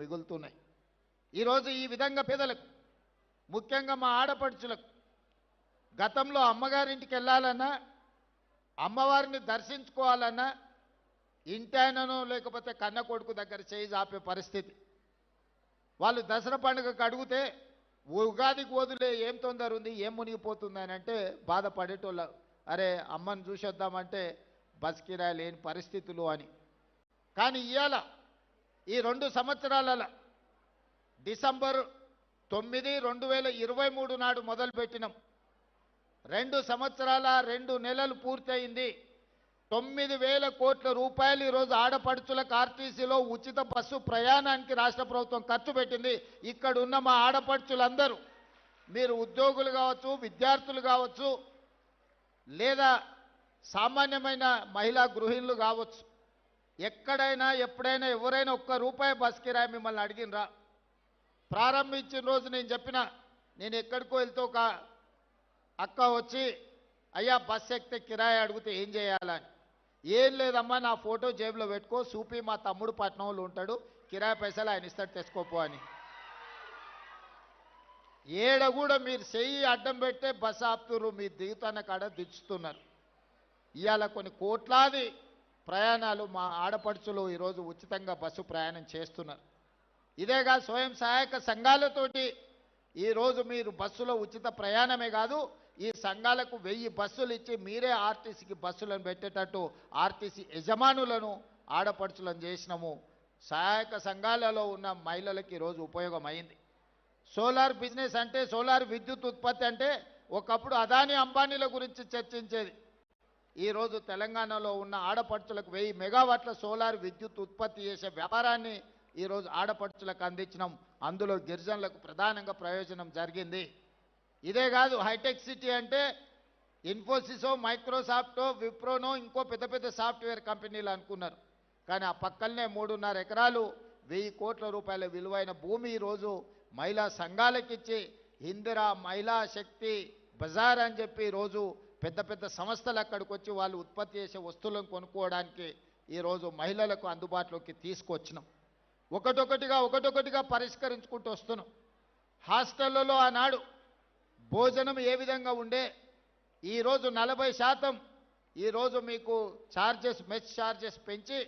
మిగులుతున్నాయి. ఈరోజు ఈ విధంగా పేదలకు, ముఖ్యంగా మా ఆడపడుచులకు గతంలో అమ్మగారింటికి వెళ్ళాలన్నా, అమ్మవారిని దర్శించుకోవాలన్నా ఇంటాయనను లేకపోతే కన్న కొడుకు దగ్గర చేయి ఆపే పరిస్థితి. వాళ్ళు దసరా పండుగకు అడిగితే ఉగాదికి వదిలే ఏం తొందర ఉంది, ఏం మునిగిపోతుంది అని అంటే బాధపడేటోళ్ళు. అరే అమ్మని చూసొద్దామంటే బస్ కిరాయి లేని పరిస్థితులు అని. కానీ ఇవాళ ఈ 2 సంవత్సరాల డిసెంబర్ 9, 2023 నాడు మొదలుపెట్టినాం. 2 సంవత్సరాల 2 నెలలు పూర్తయింది. 9,000 కోట్ల రూపాయలు ఈరోజు ఆడపడుచులకు ఆర్టీసీలో ఉచిత బస్సు ప్రయాణానికి రాష్ట్ర ప్రభుత్వం ఖర్చు పెట్టింది. ఇక్కడ ఉన్న మా ఆడపడుచులందరూ, మీరు ఉద్యోగులు కావచ్చు, విద్యార్థులు కావచ్చు, లేదా సామాన్యమైన మహిళా గృహిణులు కావచ్చు, ఎక్కడైనా ఎప్పుడైనా ఎవరైనా ₹1 బస్ కిరాయి మిమ్మల్ని అడిగినరా? ప్రారంభించిన రోజు నేను చెప్పిన, నేను ఎక్కడికో వెళ్తే ఒక అక్క వచ్చి అయ్యా బస్ ఎక్కితే కిరాయి అడిగితే ఏం చేయాలని. ఏం లేదమ్మా, నా ఫోటో జేబులో పెట్టుకో, సూపి మా తమ్ముడు పట్నంలో ఉంటాడు, కిరాయి పైసలు ఆయన ఇస్తాడు తెచ్చుకోపో అని. ఏడ కూడా మీరు చెయ్యి అడ్డం పెట్టే బస్సు ఆపుతున్నారు, మీరు దిగుతున్న కాడ దించుతున్నారు. ఇవాళ కొన్ని కోట్లాది ప్రయాణాలు మా ఆడపడుచులు ఈరోజు ఉచితంగా బస్సు ప్రయాణం చేస్తున్నారు. ఇదేగా స్వయం సహాయక సంఘాలతోటి ఈరోజు మీరు బస్సులో ఉచిత ప్రయాణమే కాదు, ఈ సంఘాలకు 1000 బస్సులు ఇచ్చి మీరే ఆర్టీసీకి బస్సులను పెట్టేటట్టు ఆర్టీసీ యజమానులను ఆడపడుచులను చేసినాము. సహాయక సంఘాలలో ఉన్న మహిళలకు ఈరోజు ఉపయోగమైంది. సోలార్ బిజినెస్ అంటే, సోలార్ విద్యుత్ ఉత్పత్తి అంటే ఒకప్పుడు అదానీ అంబానీల గురించి చర్చించేది. ఈరోజు తెలంగాణలో ఉన్న ఆడపడుచులకు 1000 మెగావాట్ల సోలార్ విద్యుత్ ఉత్పత్తి చేసే వ్యాపారాన్ని ఈరోజు ఆడపడుచులకు అందించినాం. అందులో గిరిజనులకు ప్రధానంగా ప్రయోజనం జరిగింది. ఇదే కాదు, హైటెక్ సిటీ అంటే ఇన్ఫోసిసో, మైక్రోసాఫ్టో, విప్రోనో ఇంకో పెద్ద పెద్ద సాఫ్ట్వేర్ కంపెనీలు అనుకున్నారు. కానీ ఆ పక్కనే 3.5 ఎకరాలు 1000 కోట్ల రూపాయల విలువైన భూమి ఈరోజు మహిళా సంఘాలకు ఇచ్చి ఇందిరా మహిళా శక్తి బజార్ అని చెప్పి ఈరోజు పెద్ద పెద్ద సంస్థలు అక్కడికి వచ్చి వాళ్ళు ఉత్పత్తి చేసే వస్తువులను కొనుక్కోవడానికి ఈరోజు మహిళలకు అందుబాటులోకి తీసుకొచ్చినాం. ఒకటొకటిగా పరిష్కరించుకుంటూ వస్తున్నాం. హాస్టళ్లలో ఆనాడు భోజనం ఏ విధంగా ఉండే, ఈరోజు 40% ఈరోజు మీకు ఛార్జెస్, మెస్ ఛార్జెస్ పెంచి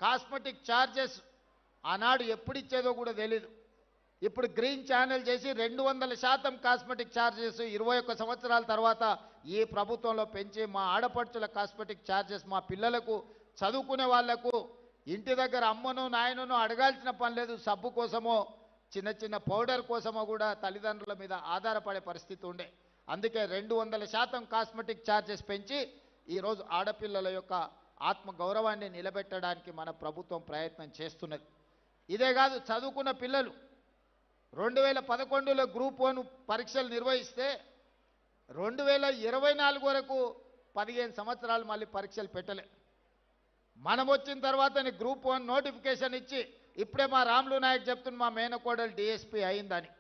కాస్మెటిక్ ఛార్జెస్ ఆనాడు ఎప్పుడు ఇచ్చేదో కూడా తెలీదు. ఇప్పుడు గ్రీన్ ఛానల్ చేసి 200% కాస్మెటిక్ ఛార్జెస్ 21 సంవత్సరాల తర్వాత ఈ ప్రభుత్వంలో పెంచి మా ఆడపడుచుల కాస్మెటిక్ ఛార్జెస్, మా పిల్లలకు చదువుకునే వాళ్లకు ఇంటి దగ్గర అమ్మను నాయనను అడగాల్సిన పని లేదు. సబ్బు కోసమో చిన్న చిన్న పౌడర్ కోసమో కూడా తల్లిదండ్రుల మీద ఆధారపడే పరిస్థితి ఉండే. అందుకే 200% కాస్మెటిక్ ఛార్జెస్ పెంచి ఈరోజు ఆడపిల్లల యొక్క ఆత్మ గౌరవాన్ని నిలబెట్టడానికి మన ప్రభుత్వం ప్రయత్నం చేస్తున్నది. ఇదే కాదు, చదువుకున్న పిల్లలు 2011లో గ్రూప్ 1 పరీక్షలు నిర్వహిస్తే 2024 వరకు 15 సంవత్సరాలు మళ్ళీ పరీక్షలు పెట్టలే. మనం వచ్చిన తర్వాతనే గ్రూప్ 1 నోటిఫికేషన్ ఇచ్చి, ఇప్పుడే మా రాములు నాయక్ చెప్తున్న మా మేనకోడలు డిఎస్పీ అయిందని.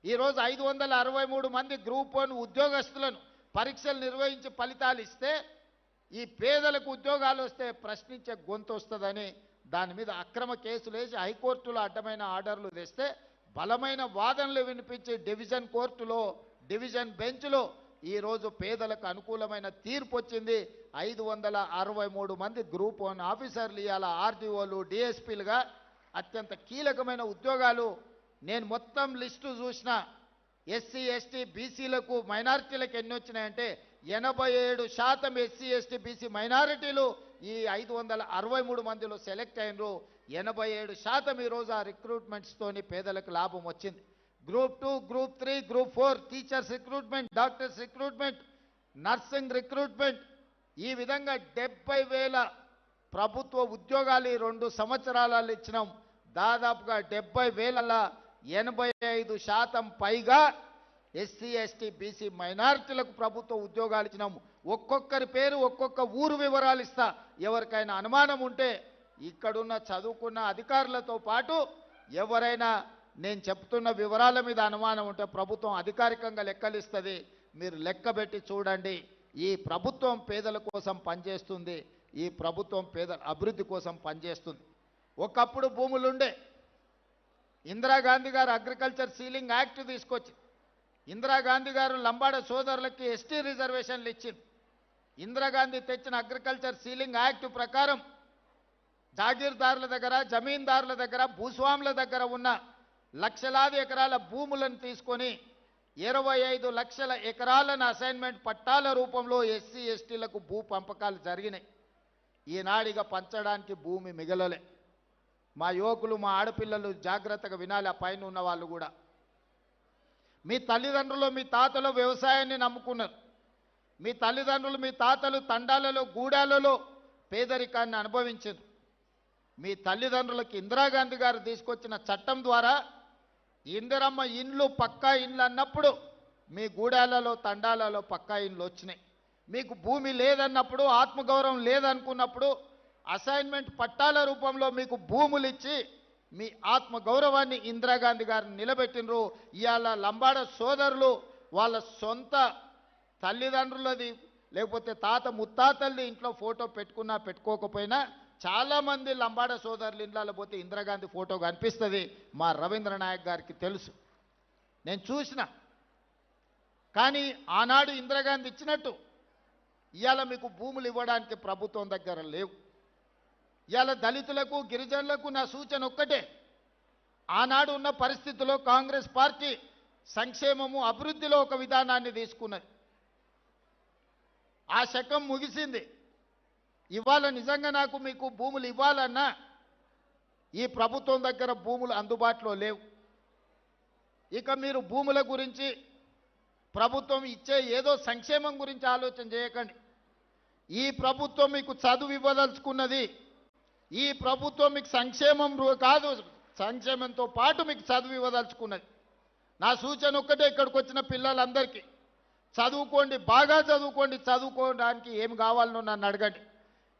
ఈరోజు 563 మంది గ్రూప్ 1 ఉద్యోగస్తులను పరీక్షలు నిర్వహించి ఫలితాలు ఇస్తే, ఈ పేదలకు ఉద్యోగాలు వస్తే ప్రశ్నించే గొంతు వస్తుందని దాని మీద అక్రమ కేసులు వేసి హైకోర్టులో అడ్డమైన ఆర్డర్లు తెస్తే బలమైన వాదనలు వినిపించి డివిజన్ కోర్టులో, డివిజన్ బెంచ్లో ఈరోజు పేదలకు అనుకూలమైన తీర్పు వచ్చింది. 563 మంది గ్రూప్ 1 ఆఫీసర్లు ఇవాళ ఆర్డీఓలు, డిఎస్పీలుగా అత్యంత కీలకమైన ఉద్యోగాలు. నేను మొత్తం లిస్టు చూసిన, ఎస్సీ ఎస్టీ బీసీలకు మైనారిటీలకు ఎన్ని వచ్చినాయంటే 87% ఎస్సీ ఎస్టీ బీసీ మైనారిటీలు ఈ 563 మందిలో సెలెక్ట్ అయినరు. 87% ఈరోజు ఆ రిక్రూట్మెంట్స్తోని పేదలకు లాభం వచ్చింది. Group 2, group 3, group 4 teachers recruitment, doctors recruitment, nursing recruitment, ఈ విధంగా 70,000 ప్రభుత్వ ఉద్యోగాలు ఈ 2 సంవత్సరాలలో ఇచ్చినాం. దాదాపుగా 70,000ల 85% పైగా ఎస్సీ ఎస్టీ బీసీ మైనారిటీలకు ప్రభుత్వ ఉద్యోగాలు ఇచ్చినాము. ఒక్కొక్కరి పేరు, ఒక్కొక్క ఊరు వివరాలు ఇస్తా. ఎవరికైనా అనుమానం ఉంటే ఇక్కడున్న చదువుకున్న అధికారులతో పాటు ఎవరైనా నేను చెప్తున్న వివరాల మీద అనుమానం ఉంటే ప్రభుత్వం అధికారికంగా లెక్కలిస్తుంది. మీరు లెక్కబెట్టి చూడండి. ఈ ప్రభుత్వం పేదల కోసం పనిచేస్తుంది. ఈ ప్రభుత్వం పేదల అభివృద్ధి కోసం పనిచేస్తుంది. ఒకప్పుడు భూములుండే, ఇందిరాగాంధీ గారు అగ్రికల్చర్ సీలింగ్ యాక్ట్ తీసుకొచ్చి ఇందిరాగాంధీ గారు లంబాడ సోదరులకి ఎస్టీ రిజర్వేషన్లు ఇచ్చింది. ఇందిరాగాంధీ తెచ్చిన అగ్రికల్చర్ సీలింగ్ యాక్ట్ ప్రకారం జాగీర్దారుల దగ్గర, జమీందారుల దగ్గర, భూస్వాముల దగ్గర ఉన్న లక్షలాది ఎకరాల భూములను తీసుకొని 25 లక్షల ఎకరాలను అసైన్మెంట్ పట్టాల రూపంలో ఎస్సీ ఎస్టీలకు భూ పంపకాలు జరిగినాయి. ఈనాడిగా పంచడానికి భూమి మిగలలే. మా యువకులు, మా ఆడపిల్లలు జాగ్రత్తగా వినాలి. ఆ పైన ఉన్న వాళ్ళు కూడా, మీ తల్లిదండ్రులు, మీ తాతలు వ్యవసాయాన్ని నమ్ముకున్నారు. మీ తల్లిదండ్రులు, మీ తాతలు తండాలలో, గూడాలలో పేదరికాన్ని అనుభవించారు. మీ తల్లిదండ్రులకు ఇందిరాగాంధీ గారు తీసుకొచ్చిన చట్టం ద్వారా ఇందిరమ్మ ఇండ్లు, పక్కా ఇండ్లు అన్నప్పుడు మీ గూడాలలో, తండాలలో పక్కా ఇండ్లు వచ్చినాయి. మీకు భూమి లేదన్నప్పుడు, ఆత్మగౌరవం లేదనుకున్నప్పుడు అసైన్మెంట్ పట్టాల రూపంలో మీకు భూములు ఇచ్చి మీ ఆత్మగౌరవాన్ని ఇందిరాగాంధీ గారిని నిలబెట్టినరు. ఇవాళ లంబాడ సోదరులు వాళ్ళ సొంత తల్లిదండ్రులది లేకపోతే తాత ముత్తాతల్ని ఇంట్లో ఫోటో పెట్టుకున్నా పెట్టుకోకపోయినా చాలామంది లంబాడ సోదరులు ఇండ్లలో పోతే ఇందిరాగాంధీ ఫోటో కనిపిస్తుంది. మా రవీంద్ర నాయక్ గారికి తెలుసు, నేను చూసిన. కానీ ఆనాడు ఇందిరాగాంధీ ఇచ్చినట్టు ఇవాళ మీకు భూములు ఇవ్వడానికి ప్రభుత్వం దగ్గర లేవు. ఇవాళ దళితులకు, గిరిజనులకు నా సూచన ఒక్కటే, ఆనాడు ఉన్న పరిస్థితుల్లో కాంగ్రెస్ పార్టీ సంక్షేమము, అభివృద్ధిలో ఒక విధానాన్ని తీసుకున్నది. ఆ శకం ముగిసింది. ఇవాళ నిజంగా నాకు మీకు భూములు ఇవ్వాలన్నా ఈ ప్రభుత్వం దగ్గర భూములు అందుబాటులో లేవు. ఇక మీరు భూముల గురించి, ప్రభుత్వం ఇచ్చే ఏదో సంక్షేమం గురించి ఆలోచన చేయకండి. ఈ ప్రభుత్వం మీకు చదువు ఇవ్వదలుచుకున్నది. ఈ ప్రభుత్వం మీకు సంక్షేమం కాదు, సంక్షేమంతో పాటు మీకు చదువు ఇవ్వదలుచుకున్నది. నా సూచన ఒక్కటే, ఇక్కడికి వచ్చిన పిల్లలందరికీ చదువుకోండి, బాగా చదువుకోండి. చదువుకోవడానికి ఏం కావాలనో నన్ను అడగండి.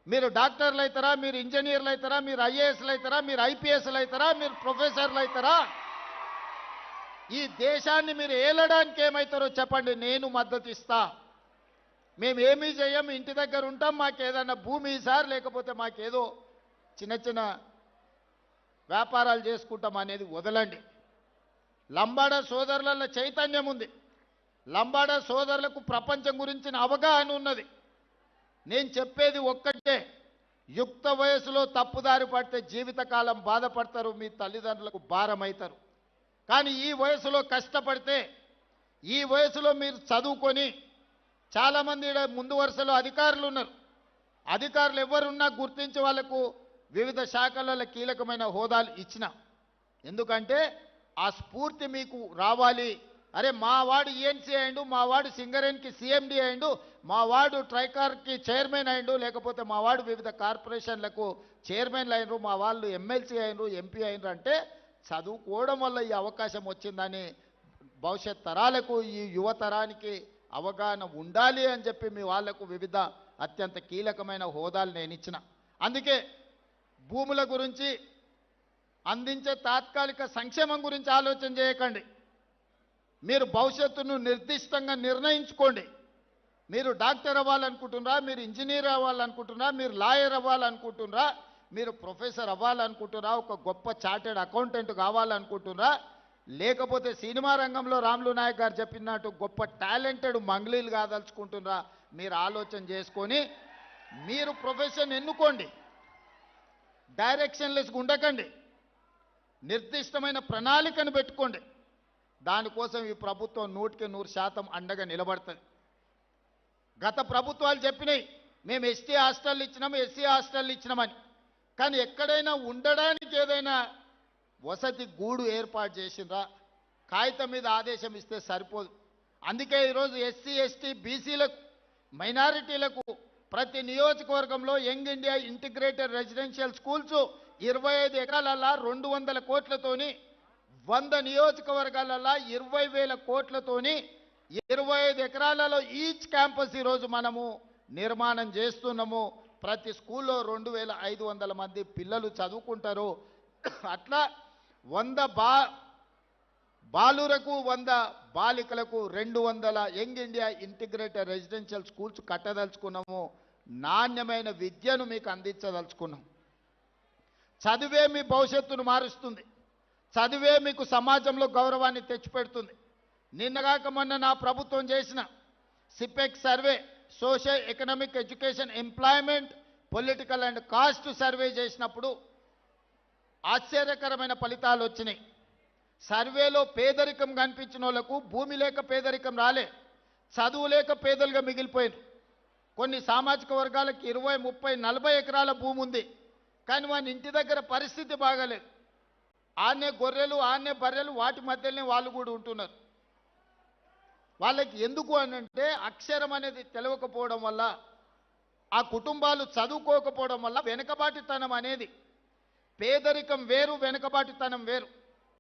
మీరు డాక్టర్లు అవుతారా, మీరు ఇంజనీర్లు అవుతారా, మీరు ఐఏఎస్లు అవుతారా, మీరు ఐపీఎస్లు అవుతారా, మీరు ప్రొఫెసర్లు అవుతారా, ఈ దేశాన్ని మీరు ఏలడానికి ఏమవుతారో చెప్పండి, నేను మద్దతు ఇస్తా. మేమేమీ చేయం, ఇంటి దగ్గర ఉంటాం, మాకేదన్నా భూమి సార్, లేకపోతే మాకేదో చిన్న చిన్న వ్యాపారాలు చేసుకుంటాం అనేది వదలండి. లంబాడ సోదరుల చైతన్యం ఉంది. లంబాడ సోదరులకు ప్రపంచం గురించిన అవగాహన ఉన్నది. నేను చెప్పేది ఒక్కటే, యుక్త వయసులో తప్పుదారి పడితే జీవితకాలం బాధపడతారు, మీ తల్లిదండ్రులకు భారం అవుతారు. కానీ ఈ వయసులో కష్టపడితే, ఈ వయసులో మీరు చదువుకొని, చాలామంది ముందు వరుసలో అధికారులు ఉన్నారు. అధికారులు ఎవరున్నా గుర్తించి వాళ్లకు వివిధ శాఖలలో కీలకమైన హోదాలు ఇచ్చిన. ఎందుకంటే ఆ స్ఫూర్తి మీకు రావాలి. అరే మా వాడు ఈఎన్సీ అయిండు, మా వాడు సింగరేన్కి సిఎండి అయిండు, మా వాడు ట్రైకార్కి చైర్మన్ అయిండు, లేకపోతే మా వాడు వివిధ కార్పొరేషన్లకు చైర్మన్లు అయినరు, మా వాళ్ళు ఎమ్మెల్సీ అయినరు, ఎంపీ అయినరు అంటే చదువుకోవడం వల్ల ఈ అవకాశం వచ్చిందని భవిష్యత్ తరాలకు, ఈ యువతరానికి అవగాహన ఉండాలి అని చెప్పి మీ వాళ్లకు వివిధ అత్యంత కీలకమైన హోదాలు నేను ఇచ్చిన. అందుకే భూముల గురించి, అందించే తాత్కాలిక సంక్షేమం గురించి ఆలోచన చేయకండి. మీరు భవిష్యత్తును నిర్దిష్టంగా నిర్ణయించుకోండి. మీరు డాక్టర్ అవ్వాలనుకుంటున్నారా, మీరు ఇంజనీర్ అవ్వాలనుకుంటున్నారా, మీరు లాయర్ అవ్వాలనుకుంటున్నారా, మీరు ప్రొఫెసర్ అవ్వాలనుకుంటున్నారా, ఒక గొప్ప చార్టెడ్ అకౌంటెంట్ కావాలనుకుంటున్నారా, లేకపోతే సినిమా రంగంలో రాములు నాయక్ గారు చెప్పినట్టు గొప్ప టాలెంటెడ్ మంగ్లీలు కాదలుచుకుంటున్నారా, మీరు ఆలోచన చేసుకొని మీరు ప్రొఫెషన్ ఎన్నుకోండి. డైరెక్షన్లెస్గా ఉండకండి. నిర్దిష్టమైన ప్రణాళికను పెట్టుకోండి. దానికోసం ఈ ప్రభుత్వం 100% అండగా నిలబడుతుంది. గత ప్రభుత్వాలు చెప్పినాయి మేము ఎస్టీ హాస్టల్ ఇచ్చినాము, ఎస్సీ హాస్టల్ ఇచ్చినామని. కానీ ఎక్కడైనా ఉండడానికి ఏదైనా వసతి గూడు ఏర్పాటు చేసిండ్రా? కాగితం మీద ఆదేశం ఇస్తే సరిపోదు. అందుకే ఈరోజు ఎస్సీ, ఎస్టీ, బీసీలకు, మైనారిటీలకు ప్రతి నియోజకవర్గంలో young India integrated residential schools 25 ఎకరాలల్లా 200 కోట్లతోని, 100 నియోజకవర్గాలల్లా 20,000 కోట్లతోని 25 ఎకరాలలో ఈచ్ క్యాంపస్ ఈరోజు మనము నిర్మాణం చేస్తున్నాము. ప్రతి స్కూల్లో 2,500 మంది పిల్లలు చదువుకుంటారు. అట్లా 100 బాలురకు 100 బాలికలకు 200 young India integrated residential schools కట్టదలుచుకున్నాము. నాణ్యమైన విద్యను మీకు అందించదలుచుకున్నాం. చదివే మీ భవిష్యత్తును మారుస్తుంది. చదివే మీకు సమాజంలో గౌరవాన్ని తెచ్చిపెడుతుంది. నిన్నగాక మొన్న నా ప్రభుత్వం చేసిన సిపెక్ survey, social economic education employment political and caste survey చేసినప్పుడు ఆశ్చర్యకరమైన ఫలితాలు వచ్చినాయి. సర్వేలో పేదరికం కనిపించిన వాళ్ళకు భూమి లేక పేదరికం రాలే, చదువు లేక పేదలుగా మిగిలిపోయారు. కొన్ని సామాజిక వర్గాలకు 20, 30, 40 ఎకరాల భూమి ఉంది, కానీ వాని ఇంటి దగ్గర పరిస్థితి బాగాలేదు. ఆనే గొర్రెలు, ఆనే బర్రెలు, వాటి మధ్యలోనే వాళ్ళు కూడా ఉంటున్నారు. వాళ్ళకి ఎందుకు అనంటే అక్షరం అనేది తెలియకపోవడం వల్ల, ఆ కుటుంబాలు చదువుకోకపోవడం వల్ల వెనుకబాటుతనం అనేది, పేదరికం వేరు వెనుకబాటుతనం వేరు.